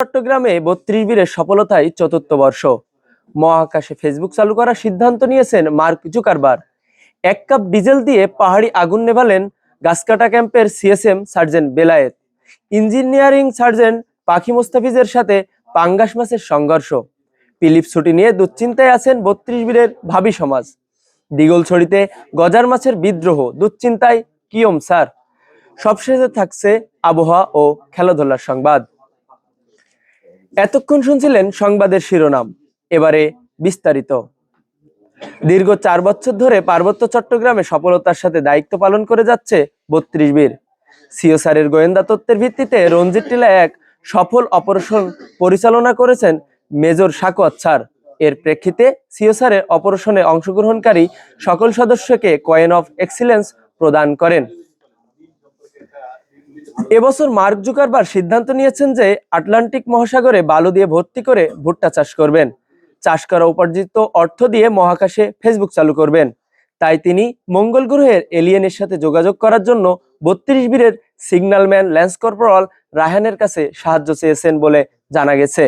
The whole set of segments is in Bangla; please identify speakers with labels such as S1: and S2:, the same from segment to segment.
S1: চট্টগ্রামে ৩২ বীরের সফলতায় চতুর্থ বর্ষ। মহাকাশে ফেসবুক চালু করার সিদ্ধান্ত নিয়েছেন মার্ক জুকারবার্গ। ১ কাপ ডিজেল দিয়ে পাহাড়ি আগুন নেভালেন গাছকাটা ক্যাম্পের CSM sergeant Belayet. Engineering sergeant পাখি মোস্তাফিজের সাথে পাঙ্গাস মাছের সংঘর্ষ। পিলিপস ছুটি নিয়ে দুশ্চিন্তায় আছেন ৩২ বীরের ভাবি সমাজ। দিগলছড়িতে গজার মাছের বিদ্রোহ, দুশ্চিন্তায় কিয়ম স্যার। সবশেষে থাকছে আবহাওয়া ও খেলাধুলার সংবাদ। এতক্ষণ শুনছিলেন সংবাদের শিরোনাম, এবারে বিস্তারিত। দীর্ঘ ৪ বছর ধরে পার্বত্য চট্টগ্রামে সফলতার সাথে দায়িত্ব পালন করে যাচ্ছে ৩২ বীর। সিওসারের গোয়েন্দা তথ্যের ভিত্তিতে রঞ্জিত টিলা এক সফল অপারেশন পরিচালনা করেছেন মেজর সাকোয়াত স্যার। এর প্রেক্ষিতে সিওসারের অপারেশনে অংশগ্রহণকারী সকল সদস্যকে কয়েন অফ এক্সিলেন্স প্রদান করেন। এবছর মার্ক জুকারবার্গ সিদ্ধান্ত নিয়েছেন যে আটলান্টিক মহাসাগরে বালু দিয়ে ভর্তি করে ভুট্টা চাষ করবেন। চাষ করা উপার্জিত অর্থ দিয়ে মহাকাশে ফেসবুক চালু করবেন। তাই তিনি মঙ্গল গ্রহের এলিয়েনের সাথে যোগাযোগ করার জন্য ৩২ বীরের সিগন্যালম্যান ল্যান্স কর্পোরাল রায়হানের কাছে সাহায্য চেয়েছেন বলে জানা গেছে।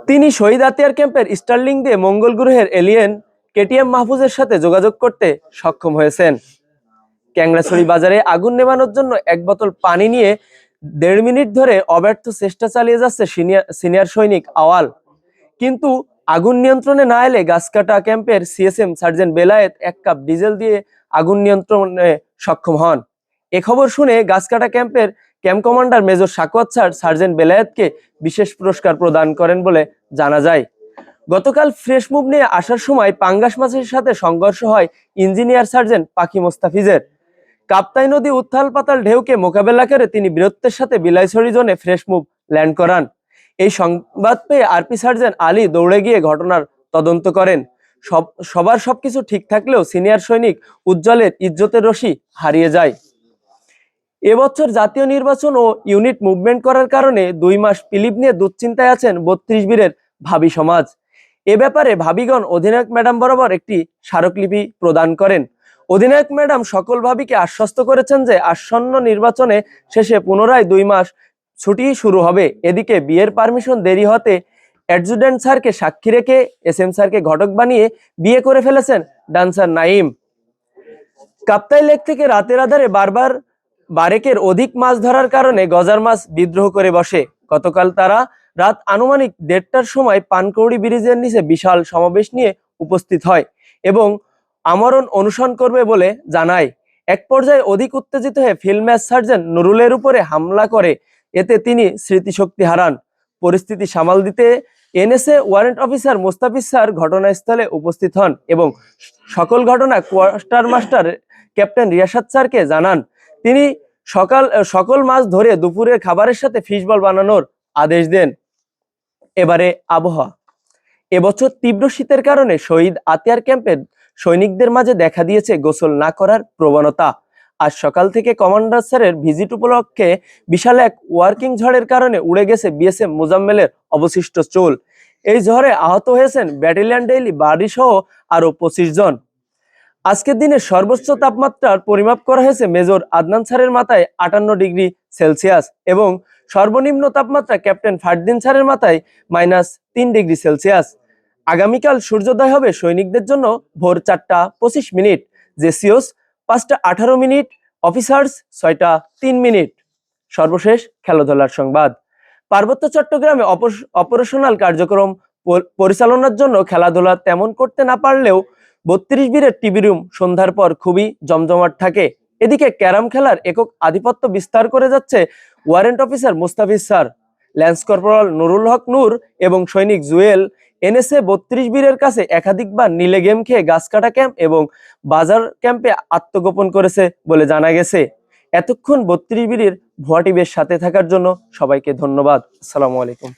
S1: তিনি শহীদ আতিয়ার ক্যাম্পের স্টারলিং দিয়ে মঙ্গল গ্রহের এলিয়েন কেটিএম মাহফুজের সাথে যোগাযোগ করতে সক্ষম হয়েছেন। ক্যাংড়াছড়ি বাজারে আগুন নেভানোর জন্য ১ বোতল পানি নিয়ে ১.৫ মিনিট ধরে অব্যর্থ চেষ্টা চালিয়ে যাচ্ছে সিনিয়র সৈনিক আওয়াল। কিন্তু আগুন নিয়ন্ত্রণে না এলে গাছকাটা ক্যাম্পের CSM sergeant Belayet ১ cup diesel দিয়ে আগুন নিয়ন্ত্রণে সক্ষম হন। এ খবর শুনে গাছকাটা ক্যাম্পের camp commander major Sakhawat sir sergeant বেলায়েতকে বিশেষ পুরস্কার প্রদান করেন বলে জানা যায়। গতকাল ফ্রেশ মুভ নিয়ে আসার সময় পাঙ্গাস মাছের সাথে সংঘর্ষ হয় ইঞ্জিনিয়ার সার্জেন্ট পাখি মোস্তাফিজের। কাপ্তাই নদী উত্থাল পাতাল ঢেউকে মোকাবেলা করে তিনি বীরত্বের সাথে বিলাইছড়ি জোনে ফ্রেশ মুভ ল্যান্ড করান। এই সংবাদ পেয়ে আরপি সার্জেন্ট আলী দৌড়ে গিয়ে ঘটনার তদন্ত করেন। সবার সবকিছু ঠিক থাকলেও সিনিয়র সৈনিক উজ্জ্বলের ইজ্জতের রশি হারিয়ে যায়। এবছর জাতীয় নির্বাচন ও ইউনিট মুভমেন্ট করার কারণে ২ মাস পিলিপ নিয়ে দুশ্চিন্তায় আছেন ৩২ বীরের ভাবি সমাজ। এ ব্যাপারে ভাবিগণ অধিনায়ক ম্যাডাম বরাবর একটি স্মারকলিপি প্রদান করেন। অধিনায়ক ম্যাডাম সকল ভাবিকে আশ্বস্ত করেছেন যে আসন্ন নির্বাচনে শেষে পুনরায় ২ মাস ছুটি শুরু হবে। এদিকে বিয়ের পারমিশন দেরি হতে অ্যাডজুটেন্ট স্যারকে সাক্ষী রেখে এসএম স্যারকে ঘটক বানিয়ে বিয়ে করে ফেলেছেন ডান্সার নাইম। কাপ্তাই লেক থেকে রাতের আধারে বারবার বারেকের অধিক মাছ ধরার কারণে গজার মাছ বিদ্রোহ করে বসে। গতকাল তারা রাত আনুমানিক ১:৩০টার সময় পানকৌড়ি ব্রিজের নিচে বিশাল সমাবেশ নিয়ে উপস্থিত হয় এবং আমরণ অনুসরণ করবে বলে জানায়। এক পর্যায়ে অধিক উত্তেজিত হয়ে ফিল্ড ম্যাচ সার্জেন্ট নুরুলের উপরে হামলা করে, এতে তিনি স্মৃতিশক্তি হারান। পরিস্থিতি সামাল দিতে NSA warrant officer Mostafiz sir ঘটনাস্থলে উপস্থিত হন এবং সকল ঘটনা কোয়ার্টার মাস্টার ক্যাপ্টেন রিয়াসাত স্যারকে জানান। তিনি সকল মাছ ধরে দুপুরের খাবারের সাথে ফিশবল বানানোর আদেশ দেন। এবারে আবহাওয়া। এবছর তীব্র শীতের কারণে শহীদ আতিয়ার ক্যাম্পের সৈনিকদের মাঝে দেখা দিয়েছে গোসল না করার প্রবণতা। আজ সকাল থেকে কমান্ডার স্যারের ভিজিট উপলক্ষে বিশাল এক ওয়ার্কিং ঝড়ের কারণে উড়ে গেছে বিএসএফ মোজাম্মেলের অবশিষ্ট চুল। এই ঝড়ে আহত হয়েছেন ব্যাটালিয়ন ডেইলি বাড়ি সহ আরো ২৫ জন। আজকের দিনে সর্বোচ্চ তাপমাত্রার পরিমাপ করা হয়েছে মেজর আদনান স্যারের মাথায় ৫৮ ডিগ্রি সেলসিয়াস এবং সর্বনিম্ন তাপমাত্রা ক্যাপ্টেন ফারদিন স্যারের মাথায় -৩ ডিগ্রি সেলসিয়াস। আগামীকাল সূর্যোদয় হবে সৈনিকদের জন্য ভোর ৪:২৫, জেসিওস ৫:১৮, অফিসার্স ৬:০৩। সর্বশেষ খেলাধুলার সংবাদ। পার্বত্য চট্টগ্রামে অপারেশনাল কার্যক্রম পরিচালনার জন্য খেলাধুলা তেমন করতে না পারলেও ৩২ বীরের টিভি রুম সন্ধ্যার পর খুবই জমজমাট থাকে। এদিকে ক্যারাম খেলার একক আধিপত্য বিস্তার করে যাচ্ছে warrant officer Mostafiz sir. Lance corporal Nurul Haque Noor এবং সৈনিক জুয়েল এনএসএ ৩২ বীরের কাছে একাধিকবার নীলে গেম খেয়ে গাছকাটা ক্যাম্প এবং বাজার ক্যাম্পে আত্মগোপন করেছে বলে জানা গেছে। এতক্ষণ ৩২ বীরের ভুয়া টিভির সাথে থাকার জন্য সবাইকে ধন্যবাদ। আসসালামু আলাইকুম।